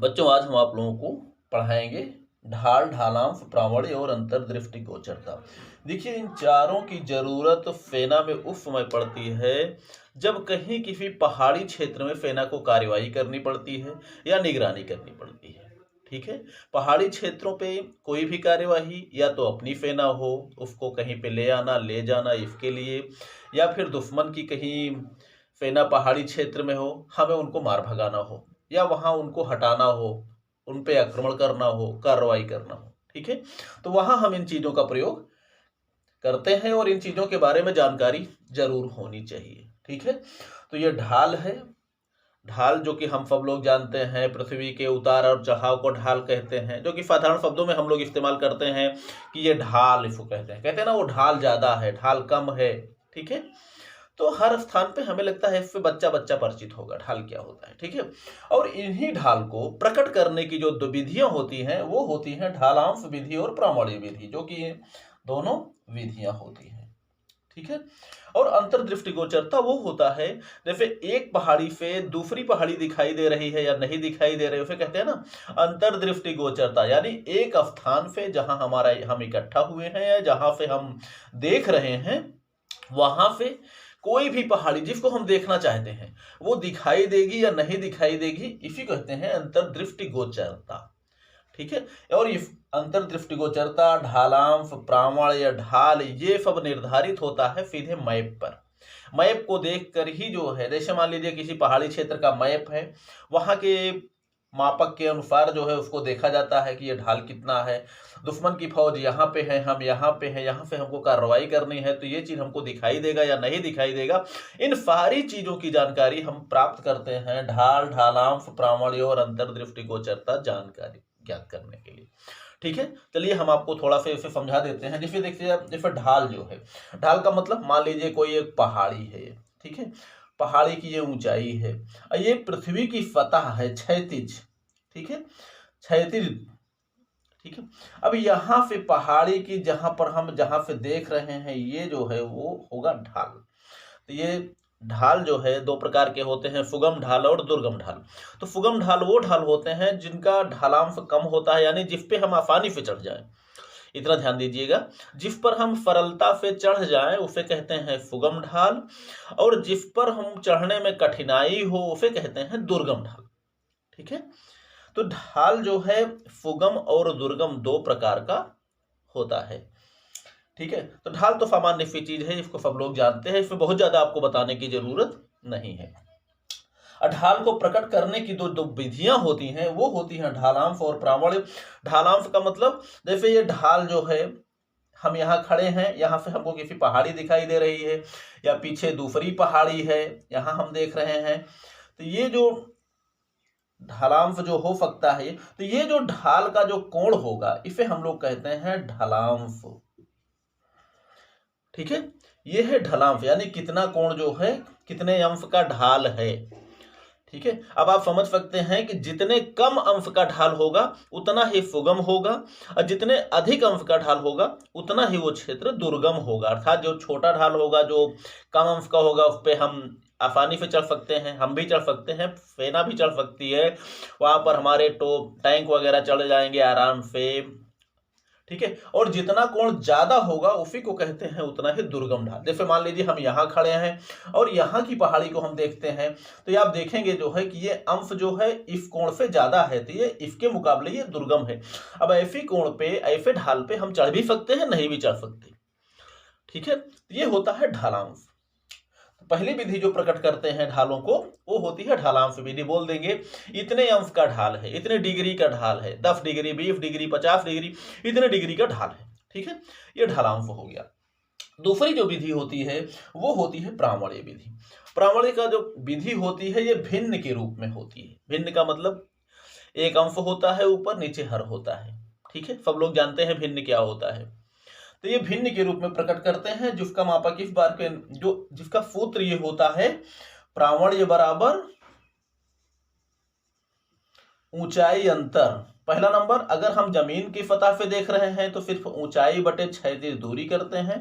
बच्चों, आज हम आप लोगों को पढ़ाएंगे ढाल, ढालांश, प्रामाण्य और अंतर्दृष्टि गोचरता। देखिए, इन चारों की जरूरत फेना में उस समय पड़ती है जब कहीं किसी पहाड़ी क्षेत्र में फेना को कार्यवाही करनी पड़ती है या निगरानी करनी पड़ती है। ठीक है। पहाड़ी क्षेत्रों पे कोई भी कार्यवाही या तो अपनी फेना हो, उसको कहीं पे ले आना ले जाना इसके लिए, या फिर दुश्मन की कहीं फेना पहाड़ी क्षेत्र में हो, हमें उनको मार भगाना हो या वहां उनको हटाना हो, उन पे आक्रमण करना हो, कार्रवाई करना हो। ठीक है। तो वहां हम इन चीजों का प्रयोग करते हैं और इन चीजों के बारे में जानकारी जरूर होनी चाहिए। ठीक है। तो ये ढाल है। ढाल जो कि हम सब लोग जानते हैं, पृथ्वी के उतार और चढ़ाव को ढाल कहते हैं, जो कि साधारण शब्दों में हम लोग इस्तेमाल करते हैं कि ये ढाल, इसको कहते हैं ना, वो ढाल ज्यादा है, ढाल कम है। ठीक है। तो हर स्थान पे हमें लगता है इससे बच्चा बच्चा परिचित होगा ढाल क्या होता है। ठीक है। और इन्हीं ढाल को प्रकट करने की जो दो विधियां होती हैं वो होती हैं ढालांश विधि और प्रामाण्य विधि, जो कि ये दोनों विधियां होती हैं। ठीक है। और अंतर्दृष्टि गोचरता वो होता है जैसे एक पहाड़ी से दूसरी पहाड़ी दिखाई दे रही है या नहीं दिखाई दे रही है, उसे कहते हैं ना अंतर्दृष्टि गोचरता। यानी एक स्थान से जहां हम इकट्ठा हुए हैं या जहां से हम देख रहे हैं, वहां से कोई भी पहाड़ी जिसको हम देखना चाहते हैं वो दिखाई देगी या नहीं दिखाई देगी, इसी कहते हैं अंतर्दृष्टि गोचरता। ठीक है। और ये अंतर्दृष्टि गोचरता, ढालांश, प्रामाण्य या ढाल, ये सब निर्धारित होता है सीधे मैप पर। मैप को देखकर ही जो है, जैसे मान लीजिए किसी पहाड़ी क्षेत्र का मैप है, वहां के मापक के अनुसार जो है उसको देखा जाता है कि ये ढाल कितना है, दुश्मन की फौज यहाँ पे है, हम यहाँ पे हैं, यहाँ पे हमको कार्रवाई करनी है, तो ये चीज हमको दिखाई देगा या नहीं दिखाई देगा। इन सारी चीजों की जानकारी हम प्राप्त करते हैं ढाल, ढालांश, प्रामाण्य और अंतर्दृष्टि गोचरता जानकारी ज्ञात करने के लिए। ठीक है। चलिए हम आपको थोड़ा सा इसे समझा देते हैं। जैसे देखिए, जैसे ढाल जो है, ढाल का मतलब मान लीजिए कोई एक पहाड़ी है। ठीक है। पहाड़ी की ये ऊंचाई है और ये पृथ्वी की सतह है क्षैतिज। ठीक है। क्षैतिज। ठीक है। अब यहाँ से पहाड़ी की जहां से देख रहे हैं, ये जो है वो होगा ढाल। तो ये ढाल जो है दो प्रकार के होते हैं, सुगम ढाल और दुर्गम ढाल। तो सुगम ढाल वो ढाल होते हैं जिनका ढालांश कम होता है, यानी जिस पे हम आसानी से चढ़ जाएं। इतना ध्यान दीजिएगा, जिस पर हम सरलता से चढ़ जाएं उसे कहते हैं सुगम ढाल, और जिस पर हम चढ़ने में कठिनाई हो उसे कहते हैं दुर्गम ढाल। ठीक है। तो ढाल जो है सुगम और दुर्गम दो प्रकार का होता है। ठीक है। तो ढाल तो सामान्य सी चीज है, इसको सब लोग जानते हैं, इसमें बहुत ज्यादा आपको बताने की जरूरत नहीं है। ढाल को प्रकट करने की दो दो विधियां होती हैं, वो होती हैं ढालांश और प्रामाण्य। ढालांश का मतलब, जैसे ये ढाल जो है, हम यहाँ खड़े हैं, यहाँ से हमको किसी पहाड़ी दिखाई दे रही है या पीछे दूसरी पहाड़ी है, यहाँ हम देख रहे हैं, तो ये जो ढालांश जो हो सकता है, तो ये जो ढाल का जो कोण होगा इसे हम लोग कहते हैं ढलांश। ठीक है। ये है ढलांश, यानी कितना कोण जो है, कितने अंश का ढाल है। ठीक है। अब आप समझ सकते हैं कि जितने कम अंश का ढाल होगा उतना ही सुगम होगा, और जितने अधिक अंश का ढाल होगा उतना ही वो क्षेत्र दुर्गम होगा। अर्थात जो छोटा ढाल होगा, जो कम अंश का होगा, उस पर हम आसानी से चढ़ सकते हैं, हम भी चढ़ सकते हैं, सेना भी चढ़ सकती है, वहां पर हमारे टैंक वगैरह चढ़ जाएंगे आराम से। ठीक है। और जितना कोण ज्यादा होगा उसी को कहते हैं उतना ही दुर्गम ढाल। जैसे मान लीजिए हम यहाँ खड़े हैं और यहाँ की पहाड़ी को हम देखते हैं, तो ये आप देखेंगे जो है कि ये अंश जो है इस कोण से ज्यादा है, तो ये इसके मुकाबले ये दुर्गम है। अब ऐसे कोण पे, ऐसे ढाल पे हम चढ़ भी सकते हैं, नहीं भी चढ़ सकते। ठीक है। तो ये होता है ढालांश। पहली विधि जो प्रकट करते हैं ढालों को, वो होती है ढालांश विधि। बोल देंगे इतने अंश का ढाल है, इतने डिग्री का ढाल है, 10 डिग्री, 20 डिग्री, 50 डिग्री, इतने डिग्री का ढाल है। ठीक है। ये ढालांश हो गया। दूसरी जो विधि होती है वो होती है प्रामाण्य विधि। प्रामाण्य का जो विधि होती है ये भिन्न के रूप में होती है। भिन्न का मतलब एक अंश होता है, ऊपर नीचे हर होता है। ठीक है। सब लोग जानते हैं भिन्न क्या होता है। तो ये भिन्न के रूप में प्रकट करते हैं, जिसका मापक इस बार के जो जिसका सूत्र ये होता है, प्रामाण्य बराबर ऊंचाई अंतर। पहला नंबर, अगर हम जमीन की सतह पे देख रहे हैं तो सिर्फ ऊंचाई बटे क्षैतिज दूरी करते हैं।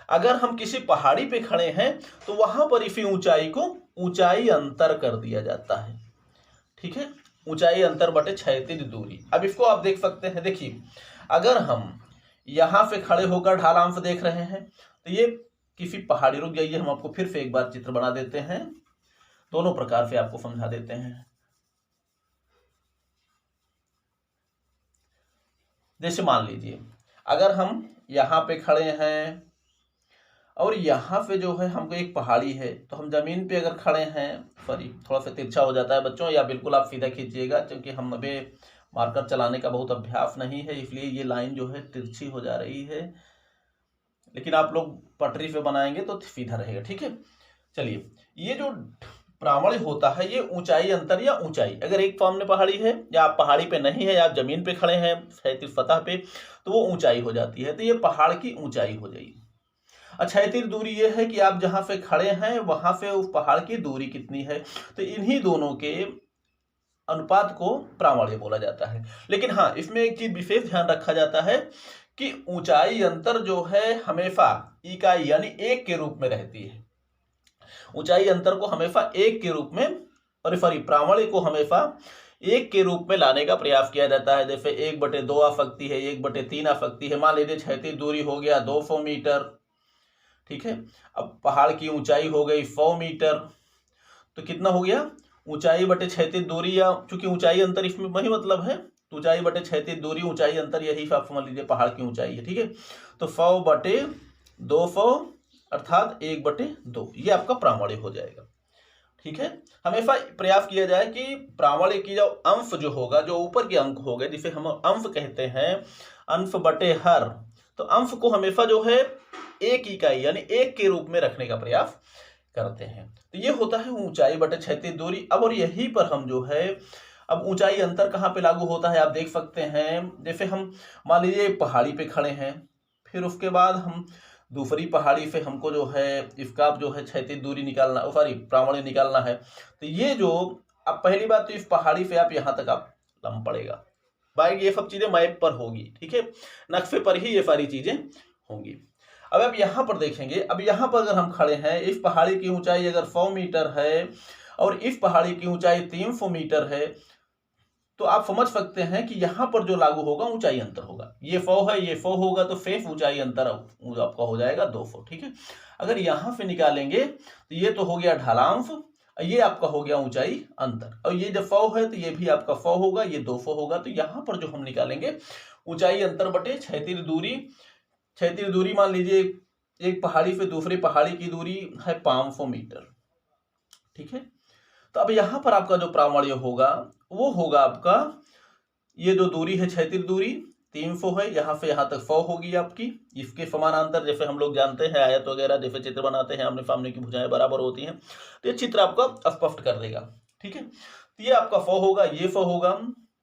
अगर हम किसी पहाड़ी पे खड़े हैं तो वहां पर इसी ऊंचाई को ऊंचाई अंतर कर दिया जाता है। ठीक है, ऊंचाई अंतर बटे क्षैतिज दूरी। अब इसको आप देख सकते हैं, देखिए अगर हम यहाँ से खड़े होकर ढालांश देख रहे हैं तो ये किसी पहाड़ी, रुक जाइए हम आपको फिर से एक बार चित्र बना देते हैं, दोनों प्रकार से आपको समझा देते हैं। जैसे मान लीजिए अगर हम यहाँ पे खड़े हैं और यहाँ पे जो है हमको एक पहाड़ी है, तो हम जमीन पे अगर खड़े हैं, सॉरी थोड़ा सा तिरछा हो जाता है बच्चों, या बिल्कुल आप सीधा खींचिएगा क्योंकि हम अभी मार्कर चलाने का बहुत अभ्यास नहीं है, इसलिए ये लाइन जो है तिरछी हो जा रही है, लेकिन आप लोग पटरी पे बनाएंगे तो सीधा रहेगा। ठीक है, चलिए ये जो प्रावण्य होता है ये ऊंचाई अंतर या ऊंचाई, अगर एक सामने पहाड़ी है या आप पहाड़ी पे नहीं है या आप जमीन पे खड़े हैं क्षैतिज सतह पे, तो वो ऊंचाई हो जाती है, तो ये पहाड़ की ऊंचाई हो जाएगी। क्षैतिज दूरी ये है कि आप जहां से खड़े हैं वहां से उस पहाड़ की दूरी कितनी है, तो इन्हीं दोनों के अनुपात को प्रावण्य बोला जाता है। लेकिन हाँ, इसमें एक चीज विशेष ध्यान रखा जाता है कि ऊंचाई अंतर जो है हमेशा इकाई यानी एक के रूप में रहती है। ऊंचाई अंतर को हमेशा एक के रूप में, और सॉरी प्रावण्य को हमेशा एक के रूप में लाने का प्रयास किया जाता है। जैसे 1/2 आ सकती है, 1/3 आ सकती है। मान लीजिए क्षैतिज दूरी हो गया 200 मीटर, ठीक है, अब पहाड़ की ऊंचाई हो गई 100 मीटर, तो कितना हो गया, ऊंचाई बटे क्षैतिज दूरी, या चूंकि ऊंचाई अंतर इसमें वही मतलब है, तो ऊंचाई बटे क्षैतिज दूरी, ऊंचाई अंतर यही आप समझ लीजिए पहाड़ की ऊंचाई है। ठीक है, तो 100/200 अर्थात 1/2, ये आपका प्रावण्य हो जाएगा। ठीक है, हमेशा प्रयास किया जाए कि प्रावण्य की जो अंश जो होगा, जो ऊपर के अंक हो गए जिसे हम अंश कहते हैं, अंश बटे हर, तो अंश को हमेशा जो है एक इकाई यानी एक के रूप में रखने का प्रयास करते हैं। तो ये होता है ऊंचाई बटे क्षैतिज दूरी। अब और यहीं पर हम जो है, अब ऊंचाई अंतर कहाँ पे लागू होता है आप देख सकते हैं। जैसे हम मान लीजिए पहाड़ी पे खड़े हैं, फिर उसके बाद हम दूसरी पहाड़ी से हमको जो है इसका जो है क्षैतिज दूरी निकालना, सॉरी प्रावण्य निकालना है, तो ये जो, अब पहली बात तो इस पहाड़ी से आप यहाँ तक आप लंब पड़ेगा, बाइक ये सब चीजें मैप पर होगी, ठीक है, नक्शे पर ही ये सारी चीजें होंगी। अब आप यहाँ पर देखेंगे, अब यहाँ पर अगर हम खड़े हैं, इस पहाड़ी की ऊंचाई अगर 100 मीटर है और इस पहाड़ी की ऊंचाई 300 मीटर है, तो आप समझ सकते हैं कि यहाँ पर जो लागू होगा ऊंचाई अंतर होगा। ये 100 है, ये 100 होगा, तो शेष ऊंचाई अंतर आपका हो जाएगा 200। ठीक है, अगर यहाँ से निकालेंगे तो ये तो हो गया ढालांश, ये आपका हो गया ऊंचाई अंतर, और ये जब 100 है तो ये भी आपका 100 होगा, ये 200 होगा। तो यहाँ पर जो हम निकालेंगे ऊंचाई अंतर बटे क्षैतिज दूरी, क्षैतिज दूरी मान लीजिए एक पहाड़ी से दूसरी पहाड़ी की दूरी है 500 मीटर। ठीक है, तो अब यहाँ पर आपका जो प्रावण्य होगा वो होगा आपका, ये जो दूरी है क्षैतिज दूरी 300 है, यहाँ से यहाँ तक 100 होगी आपकी, इसके समानांतर, जैसे हम लोग जानते हैं आयत वगैरह जैसे चित्र बनाते हैं, आमने सामने की भुजाएं बराबर होती हैं, तो ये चित्र आपका स्पष्ट कर देगा। ठीक है, तो ये आपका 100 होगा, ये 100 होगा,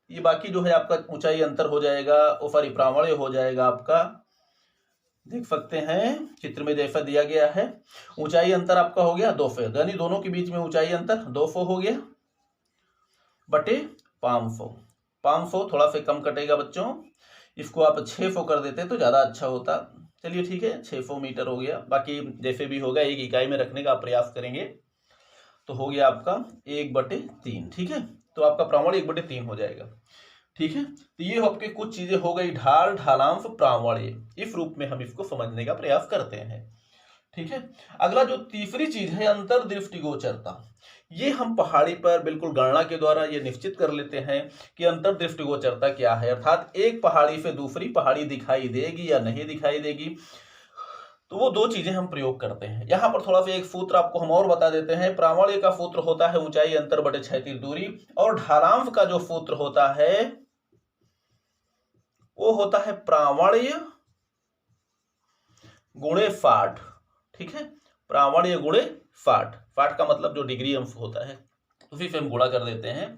ये बाकी जो है आपका ऊंचाई अंतर हो जाएगा, वो सॉरी प्रावण्य हो जाएगा आपका, देख सकते हैं चित्र में जैसा दिया गया है। ऊंचाई अंतर आपका हो गया 200, यानी दोनों के बीच में ऊंचाई अंतर 200 हो गया बटे 500। 500 थोड़ा सा कम कटेगा बच्चों, इसको आप 600 कर देते तो ज्यादा अच्छा होता। चलिए ठीक है, 600 मीटर हो गया, बाकी जैसे भी होगा एक इकाई में रखने का आप प्रयास करेंगे, तो हो गया आपका 1/3। ठीक है, तो आपका प्रावण्य 1/3 हो जाएगा। ठीक है, तो ये आपके कुछ चीजें हो गई, ढाल, ढालांश, प्रावण्य, इस रूप में हम इसको समझने का प्रयास करते हैं। ठीक है, अगला जो तीसरी चीज है अंतर्दृष्टिगोचरता, ये हम पहाड़ी पर बिल्कुल गणना के द्वारा ये निश्चित कर लेते हैं कि अंतर्दृष्टिगोचरता क्या है, अर्थात एक पहाड़ी से दूसरी पहाड़ी दिखाई देगी या नहीं दिखाई देगी, तो वो दो चीजें हम प्रयोग करते हैं। यहाँ पर थोड़ा सा एक सूत्र आपको हम और बता देते हैं। प्रावण्य का सूत्र होता है ऊंचाई अंतर बटे क्षैतिज दूरी, और ढालांश का जो सूत्र होता है वो होता है प्रावण्य गुणे 60। ठीक है, प्रावण्य गुणे 60, 60 का मतलब जो डिग्री अंश होता है उसी से हम गुणा कर देते हैं,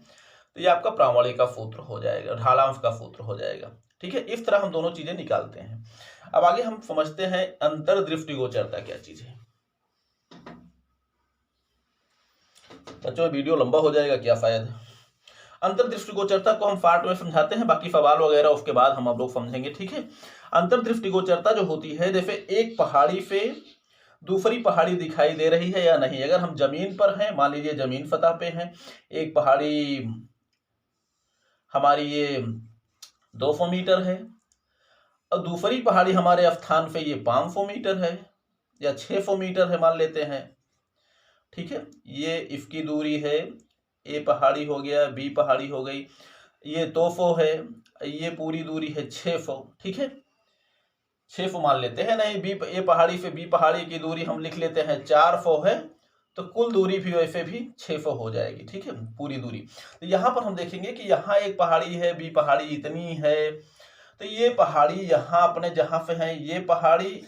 तो ये आपका प्रावण्य का सूत्र हो जाएगा, ढालांश का सूत्र हो जाएगा। ठीक है, इस तरह हम दोनों चीजें निकालते हैं। अब आगे हम समझते हैं अंतर्दृष्टिगोचरता क्या चीज है। बच्चों वीडियो लंबा हो जाएगा क्या शायद। अंतर्दृष्टिगोचरता को हम पार्ट में समझाते हैं, बाकी सवाल वगैरह उसके बाद हम लोग समझेंगे। ठीक है, अंतर्दृष्टिगोचरता जो होती है, जैसे एक पहाड़ी से दूसरी पहाड़ी दिखाई दे रही है या नहीं। अगर हम जमीन पर हैं, मान लीजिए जमीन सतह पे हैं, एक पहाड़ी हमारी ये 200 मीटर है और दूसरी पहाड़ी हमारे स्थान पे ये 500 मीटर है या 600 मीटर है मान लेते हैं। ठीक है, ये इसकी दूरी है, ए पहाड़ी हो गया, बी पहाड़ी हो गई, ये 200 है, ये पूरी दूरी है 600। ठीक है, 600 मान लेते हैं, नहीं बी ए पहाड़ी से बी पहाड़ी की दूरी हम लिख लेते हैं 400 है, तो कुल दूरी भी वैसे भी 600 हो जाएगी। ठीक है, पूरी दूरी। तो यहाँ पर हम देखेंगे कि यहाँ एक पहाड़ी है, बी पहाड़ी इतनी है, तो ये पहाड़ी यहाँ अपने जहाँ पे है, ये पहाड़ी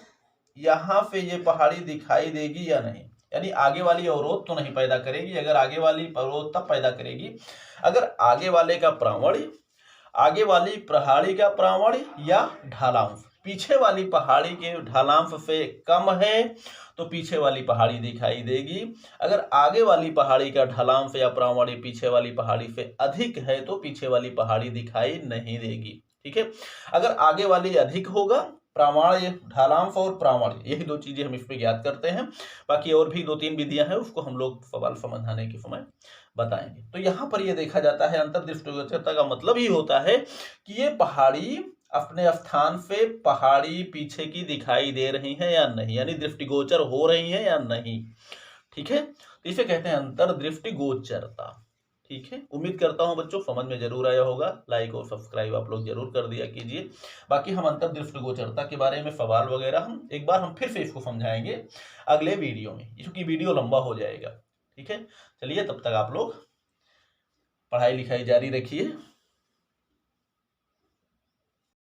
यहाँ पे ये पहाड़ी दिखाई देगी या नहीं, यानी आगे वाली अवरोध तो नहीं पैदा करेगी। अगर आगे वाली अवरोध तब पैदा करेगी अगर आगे वाले का प्रामाण्य, आगे वाली पहाड़ी का प्रामाण्य या ढालांश पीछे वाली पहाड़ी के ढालांश से कम है तो पीछे वाली पहाड़ी दिखाई देगी। अगर आगे वाली पहाड़ी का ढालांश या प्रामाण्य पीछे वाली पहाड़ी से अधिक है तो पीछे वाली पहाड़ी दिखाई नहीं देगी। ठीक है, अगर आगे वाली अधिक होगा, प्रामाण्य, ढालांश और प्रामाण्य, यही दो चीजें हम इसमें ज्ञात करते हैं। बाकी और भी 2-3 विधियां हैं, उसको हम लोग सवाल समझाने के समय बताएंगे। तो यहाँ पर ये देखा जाता है अंतर्दृष्टिगोचरता का मतलब ही होता है कि ये पहाड़ी अपने स्थान से पहाड़ी पीछे की दिखाई दे रही है या नहीं, यानी दृष्टिगोचर हो रही है या नहीं। ठीक है, तो इसे कहते हैं अंतर्दृष्टिगोचरता। ठीक है, उम्मीद करता हूं बच्चों समझ में जरूर आया होगा। लाइक और सब्सक्राइब आप लोग जरूर कर दिया कीजिए। बाकी हम अंतर्दृष्टिगोचरता के बारे में सवाल वगैरह हम एक बार हम फिर से इसको समझाएंगे अगले वीडियो में, क्योंकि वीडियो लंबा हो जाएगा। ठीक है, चलिए तब तक आप लोग पढ़ाई लिखाई जारी रखिए।